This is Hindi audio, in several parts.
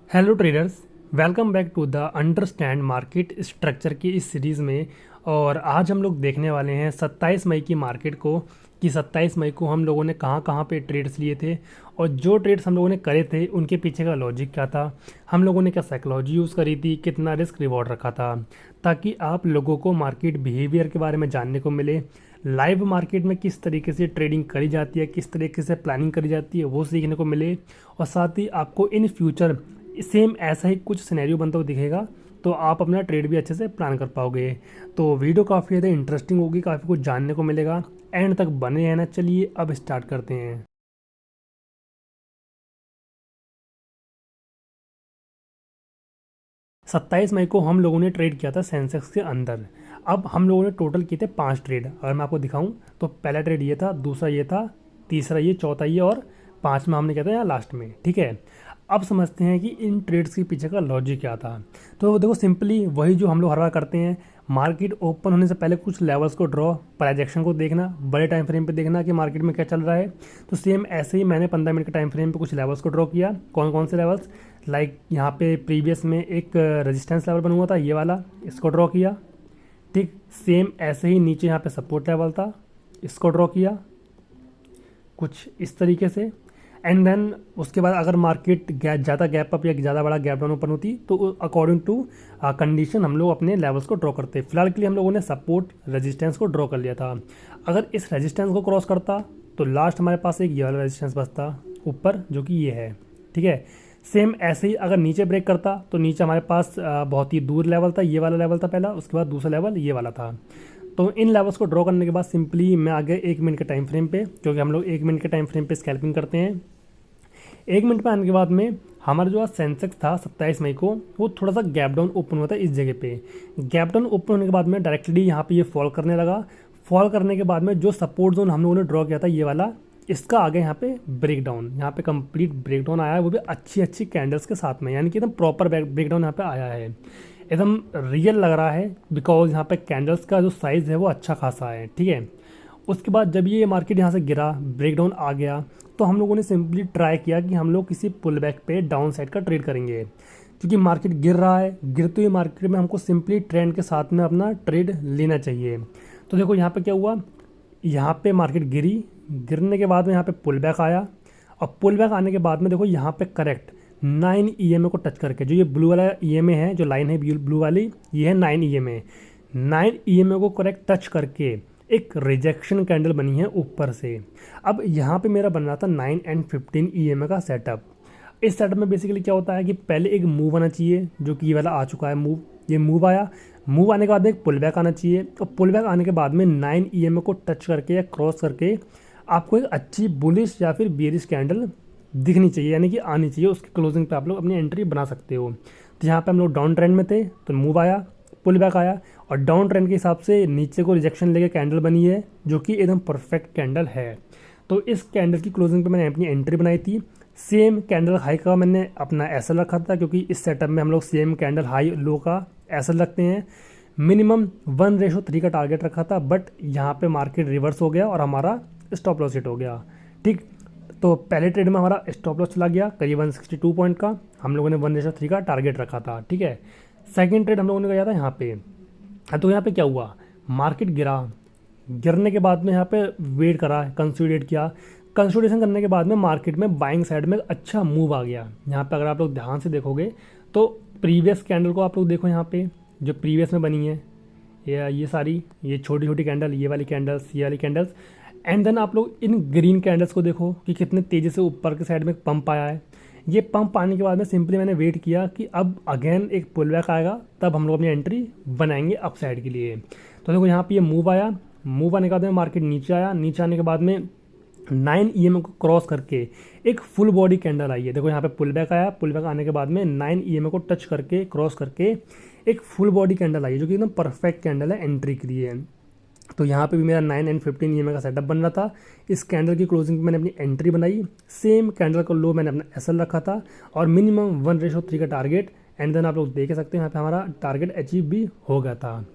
Hello traders, welcome back to the understand market structure की इस सीरीज़ में। और आज हम लोग देखने वाले हैं 27 मई की मार्केट को कि 27 मई को हम लोगों ने कहाँ कहाँ पे ट्रेड्स लिए थे और जो ट्रेड्स हम लोगों ने करे थे उनके पीछे का लॉजिक क्या था, हम लोगों ने क्या साइकोलॉजी यूज़ करी थी, कितना रिस्क रिवॉर्ड रखा था, ताकि आप लोगों को मार्केट बिहेवियर के बारे में जानने को मिले। लाइव मार्केट में किस तरीके से ट्रेडिंग करी जाती है, किस तरीके से प्लानिंग करी जाती है, वो सीखने को मिले। और साथ ही आपको इन फ्यूचर सेम ऐसा ही कुछ सिनेरियो बनता हुआ दिखेगा, तो आप अपना ट्रेड भी अच्छे से प्लान कर पाओगे। तो वीडियो काफ़ी ज़्यादा इंटरेस्टिंग होगी, काफ़ी कुछ जानने को मिलेगा। एंड तक बने रहना। चलिए अब स्टार्ट करते हैं। 27 मई को हम लोगों ने ट्रेड किया था सेंसेक्स के अंदर। अब हम लोगों ने टोटल किए थे 5 ट्रेड। अगर मैं आपको दिखाऊं तो पहला ट्रेड ये था, दूसरा ये था, तीसरा ये, चौथा ये और पाँचवा हमने किया था यहाँ लास्ट में। ठीक है, अब समझते हैं कि इन ट्रेड्स के पीछे का लॉजिक क्या था। तो देखो, सिंपली वही जो हम लोग हर बार करते हैं। मार्केट ओपन होने से पहले कुछ लेवल्स को ड्रॉ, प्राइजेक्शन को देखना, बड़े टाइम फ्रेम पे देखना कि मार्केट में क्या चल रहा है। तो सेम ऐसे ही मैंने 15 मिनट के टाइम फ्रेम पे कुछ लेवल्स को ड्रॉ किया। कौन कौन से लेवल्स? लाइक यहाँ पे प्रीवियस में एक रेजिस्टेंस लेवल बना हुआ था, ये वाला, इसको ड्रॉ किया। ठीक, सेम ऐसे ही नीचे यहाँ पे सपोर्ट लेवल था, इसको ड्रॉ किया कुछ इस तरीके से। एंड देन उसके बाद अगर मार्केट ज़्यादा गैप अप या ज़्यादा बड़ा गैप डाउन ओपन होती तो अकॉर्डिंग टू कंडीशन हम लोग अपने लेवल्स को ड्रॉ करते। फिलहाल के लिए हम लोगों ने सपोर्ट रेजिस्टेंस को ड्रॉ कर लिया था। अगर इस रेजिस्टेंस को क्रॉस करता तो लास्ट हमारे पास एक ये वाला रेजिस्टेंस बचता ऊपर, जो कि ये है। ठीक है, सेम ऐसे ही अगर नीचे ब्रेक करता तो नीचे हमारे पास बहुत ही दूर लेवल था, ये वाला लेवल था पहला, उसके बाद दूसरा लेवल ये वाला था। तो इन लेवल्स को ड्रॉ करने के बाद सिंपली मैं आ गया 1 मिनट के टाइम फ्रेम पे, क्योंकि हम लोग 1 मिनट के टाइम फ्रेम पे स्कैल्पिंग करते हैं। 1 मिनट पे आने के बाद में हमारा जो आज सेंसेक्स था 27 मई को, वो थोड़ा सा गैप डाउन ओपन हुआ था इस जगह पे। गैप डाउन ओपन होने के बाद में डायरेक्टली यहाँ पे ये फॉल करने लगा। फॉल करने के बाद में जो सपोर्ट जोन हम लोगों ने ड्रॉ किया था ये वाला, इसका आगे यहाँ पे ब्रेक डाउन, यहाँ पे कंप्लीट ब्रेक डाउन आया है, वो भी अच्छी अच्छी कैंडल्स के साथ में, यानी कि एकदम प्रॉपर ब्रेक डाउन यहाँ पे आया है। एकदम रियल लग रहा है, बिकॉज यहाँ पे कैंडल्स का जो साइज़ है वो अच्छा खासा है। ठीक है, उसके बाद जब ये मार्केट यहाँ से गिरा, ब्रेकडाउन आ गया, तो हम लोगों ने सिंपली ट्राई किया कि हम लोग किसी पुल बैक पे डाउन साइड का ट्रेड करेंगे। क्योंकि मार्केट गिर रहा है, गिरते हुए मार्केट में हमको सिंपली ट्रेंड के साथ में अपना ट्रेड लेना चाहिए। तो देखो यहाँ पे क्या हुआ, यहाँ पे मार्केट गिरी, गिरने के बाद में यहाँ पे पुल बैक आया, और पुल बैक आने के बाद में देखो यहाँ पे करेक्ट 9 EMA को टच करके, जो ये ब्लू वाला EMA है, जो लाइन है ब्लू वाली, ये है 9 EMA। 9 EMA को करेक्ट टच करके एक रिजेक्शन कैंडल बनी है ऊपर से। अब यहाँ पे मेरा बन रहा था 9 एंड 15 EMA का सेटअप। इस सेटअप में बेसिकली क्या होता है कि पहले एक मूव आना चाहिए, जो कि ये वाला आ चुका है मूव, ये मूव आया। मूव आने के बाद में एक पुल बैक आना चाहिए, और पुल बैक आने के बाद में 9 EMA को टच करके या क्रॉस करके आपको एक अच्छी बुलिश या फिर बेरिश कैंडल दिखनी चाहिए, यानी कि आनी चाहिए। उसकी क्लोजिंग पे आप लोग अपनी एंट्री बना सकते हो। तो यहाँ पे हम लोग डाउन ट्रेंड में थे, तो मूव आया, पुल बैक आया, और डाउन ट्रेंड के हिसाब से नीचे को रिजेक्शन लेके कैंडल बनी है, जो कि एकदम परफेक्ट कैंडल है। तो इस कैंडल की क्लोजिंग पे मैंने अपनी एंट्री बनाई थी। सेम कैंडल हाई का मैंने अपना एसएल रखा था, क्योंकि इस सेटअप में हम लोग सेम कैंडल हाई लो का एसएल रखते हैं। मिनिमम 1:3 का टारगेट रखा था, बट यहाँ पे मार्केट रिवर्स हो गया और हमारा स्टॉप लॉस हिट हो गया। ठीक, तो पहले ट्रेड में हमारा स्टॉप लॉस चला गया करीबन 162 पॉइंट का, हम लोगों ने 1:3 का टारगेट रखा था। ठीक है, सेकेंड ट्रेड हम लोगों ने किया था यहाँ पे। तो यहाँ पे क्या हुआ, मार्केट गिरा, गिरने के बाद में यहाँ पे वेट करा, कंसोलिडेट किया। कंसोलिडेशन करने के बाद में मार्केट में बाइंग साइड में अच्छा मूव आ गया। यहाँ पे अगर आप लोग ध्यान से देखोगे तो प्रीवियस कैंडल को आप लोग देखो, यहाँ पे जो प्रीवियस में बनी है, ये सारी, ये छोटी छोटी कैंडल, ये वाली कैंडल्स, ये वाली कैंडल्स। एंड देन आप लोग इन ग्रीन कैंडल्स को देखो कि कितने तेज़ी से ऊपर के साइड में पंप आया है। ये पंप आने के बाद में सिंपली मैंने वेट किया कि अब अगेन एक पुल बैक आएगा, तब हम लोग अपनी एंट्री बनाएंगे अप साइड के लिए। तो देखो यहाँ पे ये मूव आया, मूव आने के बाद में मार्केट नीचे आया, नीचे आने के बाद में 9 EMA को क्रॉस करके एक फुल बॉडी कैंडल आई है। देखो यहाँ पे पुल बैक आया, पुल बैक आने के बाद में 9 EMA को टच करके क्रॉस करके एक फुल बॉडी कैंडल आई है, जो कि एकदम परफेक्ट कैंडल है एंट्री के लिए। तो यहाँ पे भी मेरा 9 एंड 15 EMA का सेटअप बन रहा था। इस कैंडल की क्लोजिंग पे मैंने अपनी एंट्री बनाई। सेम कैंडल का लो मैंने अपना एसएल रखा था, और मिनिमम 1:3 का टारगेट। एंड देन आप लोग देख सकते हैं यहाँ पे हमारा टारगेट अचीव भी हो गया था।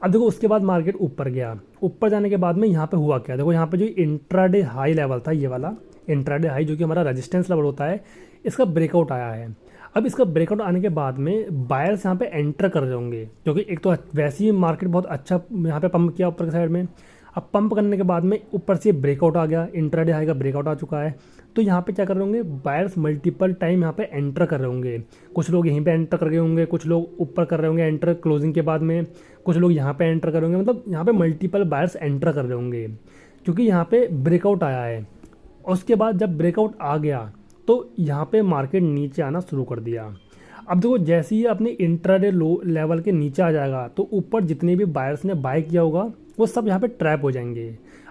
अब देखो उसके बाद मार्केट ऊपर गया, ऊपर जाने के बाद में यहाँ पे हुआ क्या, देखो यहाँ पे जो इंट्राडे हाई लेवल था, ये वाला इंट्राडे हाई जो कि हमारा रेजिस्टेंस लेवल होता है, इसका ब्रेकआउट आया है। अब इसका ब्रेकआउट आने के बाद में बायर्स यहाँ पे एंटर कर रहे होंगे, क्योंकि एक तो वैसे ही मार्केट बहुत अच्छा यहाँ पे पंप किया ऊपर की साइड में। अब पंप करने के बाद में ऊपर से ब्रेकआउट आ गया, इंट्राडे हाई का ब्रेकआउट आ चुका है। तो यहाँ पे क्या कर रहे होंगे, बायर्स मल्टीपल टाइम यहाँ पे एंटर कर रहे होंगे। कुछ लोग यहीं पे एंटर कर गए होंगे, कुछ लोग ऊपर कर रहे होंगे एंटर क्लोजिंग के बाद में, कुछ लोग यहाँ पे एंटर कर रहे होंगे। मतलब यहाँ पे मल्टीपल बायर्स एंटर कर रहे होंगे, क्योंकि यहाँ पे ब्रेकआउट आया है। और उसके बाद जब ब्रेकआउट आ गया तो यहाँ पे मार्केट नीचे आना शुरू कर दिया। अब देखो जैसे ही अपने इंट्राडे लो लेवल के नीचे आ जाएगा तो ऊपर जितने भी बायर्स ने बाय किया होगा वो सब यहाँ पे ट्रैप हो जाएंगे।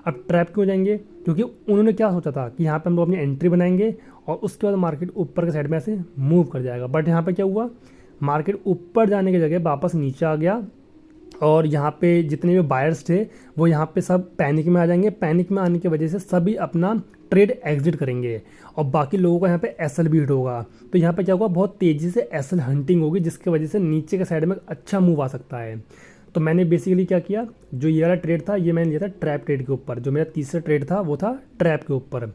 अब ट्रैप क्यों हो जाएंगे, क्योंकि उन्होंने क्या सोचा था कि यहाँ पे हम लोग अपनी एंट्री बनाएंगे और उसके बाद मार्केट ऊपर के साइड में ऐसे मूव कर जाएगा। बट यहाँ पे क्या हुआ, मार्केट ऊपर जाने की जगह वापस नीचे आ गया और यहाँ पे जितने भी बायर्स थे वो यहाँ पे सब पैनिक में आ जाएंगे। पैनिक में आने की वजह से सभी अपना ट्रेड एग्जिट करेंगे और बाकी लोगों का यहाँ पे एसएल भी हिट होगा। तो यहाँ पे क्या होगा, बहुत तेज़ी से एसएल हंटिंग होगी, जिसकी वजह से नीचे के साइड में अच्छा मूव आ सकता है। तो मैंने बेसिकली क्या किया, जो ये वाला ट्रेड था ये मैंने लिया था ट्रैप ट्रेड के ऊपर। जो मेरा तीसरा ट्रेड था वो था ट्रैप के ऊपर।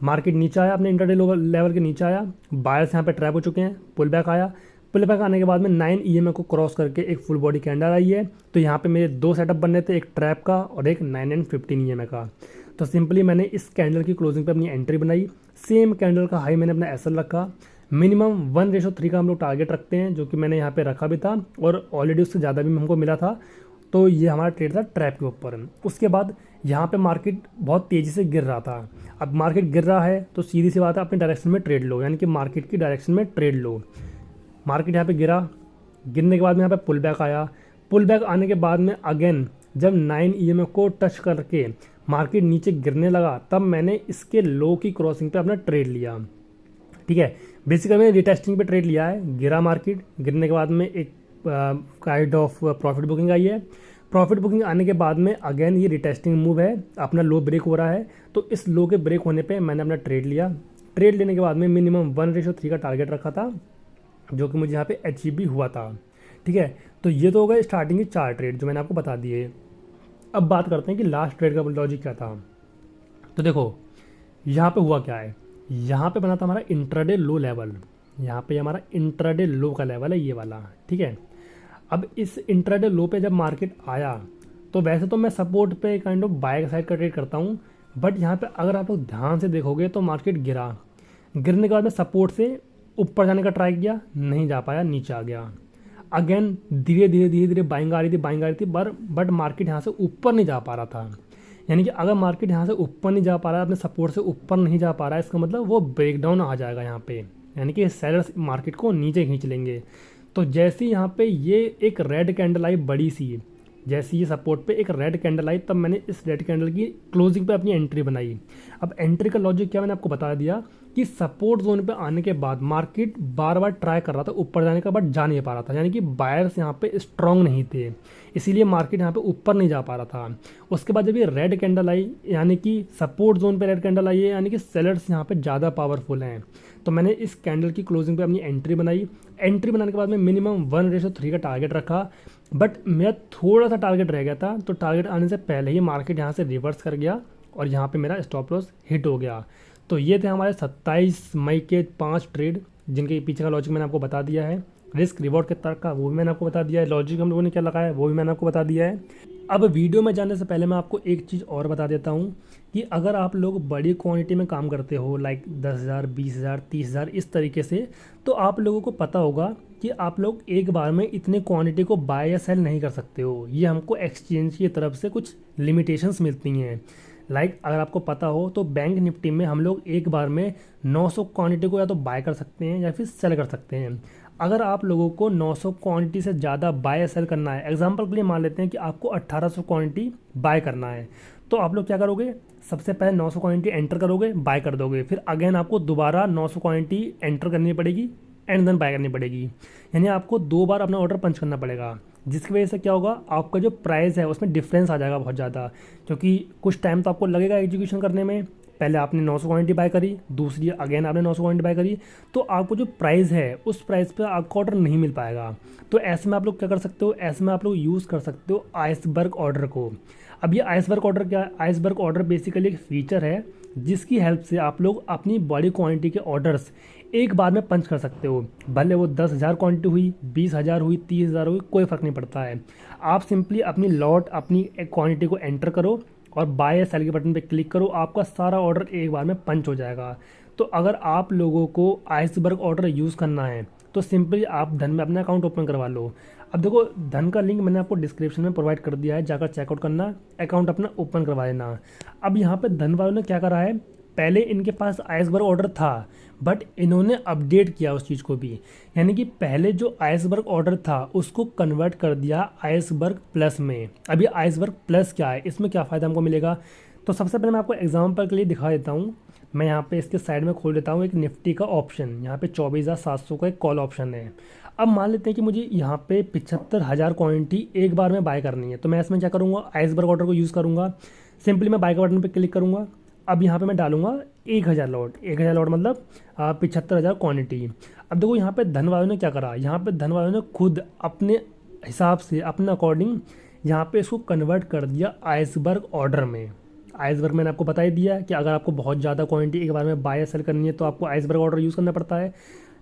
मार्केट नीचे आया, अपने इंट्राडे लेवल के नीचे आया, बायर्स यहाँ पे ट्रैप हो चुके हैं, पुल बैक आया। पुल बैक आने के बाद में 9 EMA को क्रॉस करके एक फुल बॉडी कैंडल आई है। तो यहाँ पे मेरे दो सेटअप बनने थे, एक ट्रैप का और एक 9 and 15 EMA का। तो सिंपली मैंने इस कैंडल की क्लोजिंग पे अपनी एंट्री बनाई। सेम कैंडल का हाई मैंने अपना एसएल रखा। मिनिमम 1:3 का हम लोग टारगेट रखते हैं, जो कि मैंने यहाँ पे रखा भी था और ऑलरेडी उससे ज़्यादा भी हमको मिला था। तो ये हमारा ट्रेड था ट्रैप के ऊपर। उसके बाद यहाँ पे मार्केट बहुत तेज़ी से गिर रहा था। अब मार्केट गिर रहा है तो सीधी सी बात है अपने डायरेक्शन में ट्रेड लो, यानी कि मार्केट की डायरेक्शन में ट्रेड लो। मार्केट यहाँ पे गिरा, गिरने के बाद में यहाँ पे पुल बैक आया। पुल बैक आने के बाद में अगेन जब 9 EMA को टच करके मार्केट नीचे गिरने लगा, तब मैंने इसके लो की क्रॉसिंग पे अपना ट्रेड लिया। ठीक है, बेसिकली मैंने रिटेस्टिंग पे ट्रेड लिया है। गिरा मार्केट, गिरने के बाद में एक काइंड ऑफ प्रॉफिट बुकिंग आई है। प्रॉफिट बुकिंग आने के बाद में अगेन ये रिटेस्टिंग मूव है, अपना लो ब्रेक हो रहा है। तो इस लो के ब्रेक होने पे मैंने अपना ट्रेड लिया। ट्रेड लेने के बाद में मिनिमम 1:3 का टारगेट रखा था, जो कि मुझे यहाँ पे अचीव भी हुआ था। ठीक है, तो ये तो हो गए स्टार्टिंग के 4 ट्रेड जो मैंने आपको बता दिए। अब बात करते हैं कि लास्ट ट्रेड का लॉजिक क्या था। तो देखो यहाँ पे हुआ क्या है, यहाँ पे बना था हमारा इंट्राडे लो लेवल। यहाँ पे हमारा इंट्राडे लो का लेवल है ये वाला। ठीक है, अब इस इंट्राडे लो पे जब मार्केट आया तो वैसे तो मैं सपोर्ट पे काइंड ऑफ बाय साइड का ट्रेड करता हूँ, बट यहाँ पे अगर आप लोग ध्यान से देखोगे तो मार्केट गिरा। गिरने के बाद में सपोर्ट से ऊपर जाने का ट्राई किया, नहीं जा पाया, नीचे आ गया। अगेन धीरे धीरे बाइंग आ रही थी बट मार्केट यहाँ से ऊपर नहीं जा पा रहा था। यानी कि अगर मार्केट यहाँ से ऊपर नहीं जा पा रहा है, अपने सपोर्ट से ऊपर नहीं जा पा रहा है, इसका मतलब वो ब्रेकडाउन आ जाएगा यहाँ पे, यानी कि सेलर्स मार्केट को नीचे खींच लेंगे। तो जैसे यहाँ पे ये एक रेड कैंडल आई बड़ी सी, जैसे ये सपोर्ट पे एक रेड कैंडल आई, तब मैंने इस रेड कैंडल की क्लोजिंग पे अपनी एंट्री बनाई। अब एंट्री का लॉजिक क्या मैंने आपको बता दिया कि सपोर्ट जोन पे आने के बाद मार्केट बार बार ट्राई कर रहा था ऊपर जाने का, बट जा नहीं पा रहा था, यानी कि बायर्स यहाँ पे स्ट्रांग नहीं थे, इसीलिए मार्केट यहाँ पे ऊपर नहीं जा पा रहा था। उसके बाद जब ये रेड कैंडल आई, यानी कि सपोर्ट जोन पे रेड कैंडल आई है, यानी कि सेलर्स यहाँ पे ज़्यादा पावरफुल हैं। तो मैंने इस कैंडल की क्लोजिंग पे अपनी एंट्री बनाई। एंट्री बनाने के बाद में मिनिमम 1:3 का टारगेट रखा, बट मेरा थोड़ा सा टारगेट रह गया था। तो टारगेट आने से पहले ही मार्केट यहाँ से रिवर्स कर गया और यहाँ पे मेरा स्टॉप लॉस हिट हो गया। तो ये थे हमारे 27 मई के 5 ट्रेड, जिनके पीछे का लॉजिक मैंने आपको बता दिया है। रिस्क रिवॉर्ड के तर्क का वो भी मैंने आपको बता दिया है, लॉजिक हम लोगों ने क्या लगाया है वो भी मैंने आपको बता दिया है। अब वीडियो में जाने से पहले मैं आपको एक चीज़ और बता देता हूँ कि अगर आप लोग बड़ी क्वांटिटी में काम करते हो, लाइक 10,000, 20,000, 30,000 इस तरीके से, तो आप लोगों को पता होगा कि आप लोग एक बार में इतने क्वांटिटी को बाय या सेल नहीं कर सकते हो। ये हमको एक्सचेंज की तरफ से कुछ लिमिटेशंस मिलती हैं। लाइक अगर आपको पता हो तो बैंक निफ्टी में हम लोग एक बार में 900 क्वांटिटी को या तो बाय कर सकते हैं या फिर सेल कर सकते हैं। अगर आप लोगों को 900 क्वांटिटी से ज़्यादा बाय या सेल करना है, एग्जांपल के लिए मान लेते हैं कि आपको 1800 क्वांटिटी बाय करना है, तो आप लोग क्या करोगे, सबसे पहले 900 क्वांटिटी एंटर करोगे, बाय कर दोगे, फिर अगेन आपको दोबारा 900 क्वांटिटी एंटर करनी पड़ेगी एंड देन बाय करनी पड़ेगी। यानी आपको 2 बार अपना ऑर्डर पंच करना पड़ेगा, जिसकी वजह से क्या होगा, आपका जो प्राइस है उसमें डिफरेंस आ जाएगा बहुत ज़्यादा, क्योंकि कुछ टाइम तो आपको लगेगा एग्जीक्यूशन करने में। पहले आपने 900 क्वांटिटी बाय करी, दूसरी अगेन आपने 900 क्वांटिटी बाय करी, तो आपको जो प्राइस है उस प्राइस पे आपको ऑर्डर नहीं मिल पाएगा। तो ऐसे में आप लोग क्या कर सकते हो, ऐसे में आप लोग यूज़ कर सकते हो आइसबर्ग ऑर्डर को। अब ये आइसबर्ग ऑर्डर क्या है, आइसबर्ग ऑर्डर बेसिकली एक फीचर है जिसकी हेल्प से आप लोग अपनी बड़ी क्वांटिटी के ऑर्डर्स एक बार में पंच कर सकते हो। भले वो 10,000 क्वांटिटी हुई, 20,000 हुई, 30,000 हुई, कोई फ़र्क नहीं पड़ता है। आप सिंपली अपनी लॉट, अपनी क्वांटिटी को एंटर करो और बाय या सेल के बटन पे क्लिक करो, आपका सारा ऑर्डर एक बार में पंच हो जाएगा। तो अगर आप लोगों को आइसबर्ग ऑर्डर यूज़ करना है तो सिंपली आप धन में अपना अकाउंट ओपन करवा लो। अब देखो, धन का लिंक मैंने आपको डिस्क्रिप्शन में प्रोवाइड कर दिया है, जाकर चेकआउट करना, अकाउंट अपना ओपन करवा लेना। अब यहाँ पे धन वालों ने क्या करा है, पहले इनके पास आइसबर्ग ऑर्डर था बट इन्होंने अपडेट किया उस चीज़ को भी, यानी कि पहले जो आइसबर्ग ऑर्डर था उसको कन्वर्ट कर दिया आइसबर्ग प्लस में। अभी आइसबर्ग प्लस क्या है, इसमें क्या फ़ायदा हमको मिलेगा, तो सबसे पहले मैं आपको एग्जांपल के लिए दिखा देता हूँ। मैं यहाँ पे इसके साइड में खोल देता हूँ एक निफ्टी का ऑप्शन, यहाँ पे 24,700 का एक कॉल ऑप्शन है। अब मान लेते हैं कि मुझे यहाँ पे 75,000 क्वांटिटी एक बार में बाय करनी है, तो मैं इसमें क्या करूँगा, आइसबर्ग ऑर्डर को यूज़ करूँगा। सिंपली मैं बाय के बटन पे क्लिक करूँगा। अब यहाँ पे मैं डालूंगा 1,000 लॉट, 1,000 लॉट मतलब 75,000 क्वान्टिटी। अब देखो यहाँ पे धन वालों ने क्या करा, यहाँ पे धन वालों ने खुद अपने हिसाब से, अपने अकॉर्डिंग यहाँ पे इसको कन्वर्ट कर दिया आइसबर्ग ऑर्डर में। आइसबर्ग मैंने आपको बता ही दिया कि अगर आपको बहुत ज़्यादा क्वांटिटी एक बार में बाय या सेल करनी है तो आपको आइसबर्ग ऑर्डर यूज़ करना पड़ता है।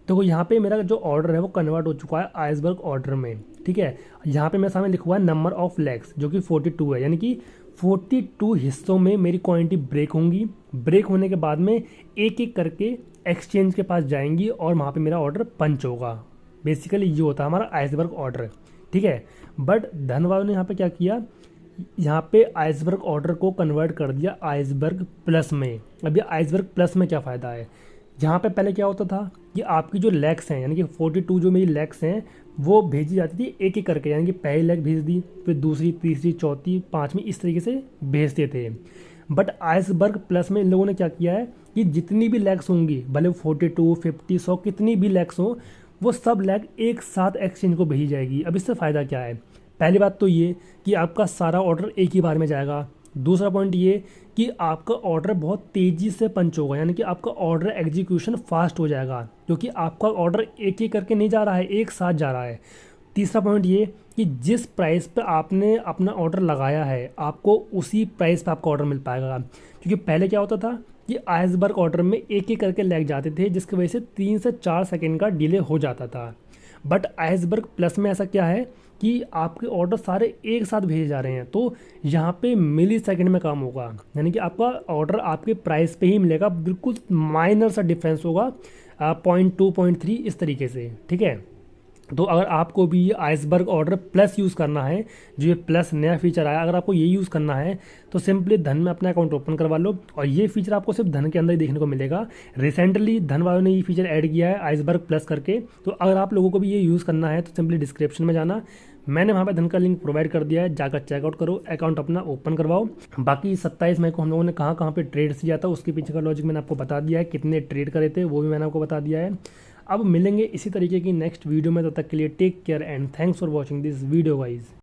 तो यहाँ पे मेरा जो ऑर्डर है वो कन्वर्ट हो चुका है आइसबर्ग ऑर्डर में, ठीक है। यहाँ पे मेरे सामने लिखा हुआ है नंबर ऑफ लेग्स, जो कि 42 है, यानी कि 42 हिस्सों में मेरी क्वांटिटी ब्रेक होंगी। ब्रेक होने के बाद में एक एक करके एक्सचेंज के पास जाएंगी और वहाँ पे मेरा ऑर्डर पंच होगा। बेसिकली ये होता है हमारा आइसबर्ग ऑर्डर, ठीक है। बट धन वालों ने यहाँ पे क्या किया, यहाँ पे आइसबर्ग ऑर्डर को कन्वर्ट कर दिया आइसबर्ग प्लस में। अभी आइसबर्ग प्लस में क्या फ़ायदा है, जहाँ पे पहले क्या होता था कि आपकी जो लेग्स हैं, यानी कि 42 जो मेरी लेग्स हैं वो भेजी जाती थी एक एक करके, यानी कि पहली लेग भेज दी, फिर दूसरी, तीसरी, चौथी, पाँचवीं, इस तरीके से भेजते थे। बट आइसबर्ग प्लस में इन लोगों ने क्या किया है कि जितनी भी लेग्स होंगी, भले 42, 50, 100 कितनी भी लेग्स हो, वो सब लेग एक साथ एक्सचेंज को भेजी जाएगी। अब इससे फ़ायदा क्या है, पहली बात तो ये कि आपका सारा ऑर्डर एक ही बार में जाएगा। दूसरा पॉइंट ये कि आपका ऑर्डर बहुत तेज़ी से पंच होगा, यानी कि आपका ऑर्डर एग्जीक्यूशन फास्ट हो जाएगा, क्योंकि आपका ऑर्डर एक एक करके नहीं जा रहा है, एक साथ जा रहा है। तीसरा पॉइंट ये कि जिस प्राइस पे आपने अपना ऑर्डर लगाया है आपको उसी प्राइस पे आपका ऑर्डर मिल पाएगा। क्योंकि पहले क्या होता था कि आइसबर्ग ऑर्डर में एक एक करके लग जाते थे, जिसकी वजह से 3 से 4 सेकेंड का डिले हो जाता था। बट आइसबर्ग प्लस में ऐसा क्या है कि आपके ऑर्डर सारे एक साथ भेजे जा रहे हैं, तो यहाँ पे मिली सेकेंड में काम होगा, यानी कि आपका ऑर्डर आपके प्राइस पे ही मिलेगा, बिल्कुल माइनर सा डिफरेंस होगा, 0.2, 0.3 इस तरीके से, ठीक है। तो अगर आपको भी ये आइसबर्ग ऑर्डर प्लस यूज़ करना है, जो ये प्लस नया फीचर आया, अगर आपको ये यूज़ करना है तो सिंपली धन में अपना अकाउंट ओपन करवा लो, और ये फीचर आपको सिर्फ धन के अंदर ही देखने को मिलेगा। रिसेंटली धन वालों ने ये फीचर ऐड किया है आइसबर्ग प्लस करके। तो अगर आप लोगों को भी ये यूज़ करना है तो सिंपली डिस्क्रिप्शन में जाना, मैंने वहाँ पे धन का लिंक प्रोवाइड कर दिया है, जाकर चेकआउट करो, अकाउंट अपना ओपन करवाओ। बाकी 27 मई को हम लोगों ने कहाँ कहाँ पे ट्रेड किया था उसके पीछे का लॉजिक मैंने आपको बता दिया है, कितने ट्रेड करे थे वो भी मैंने आपको बता दिया है। अब मिलेंगे इसी तरीके की नेक्स्ट वीडियो में, तब तक के लिए take care and thanks for watching this video guys.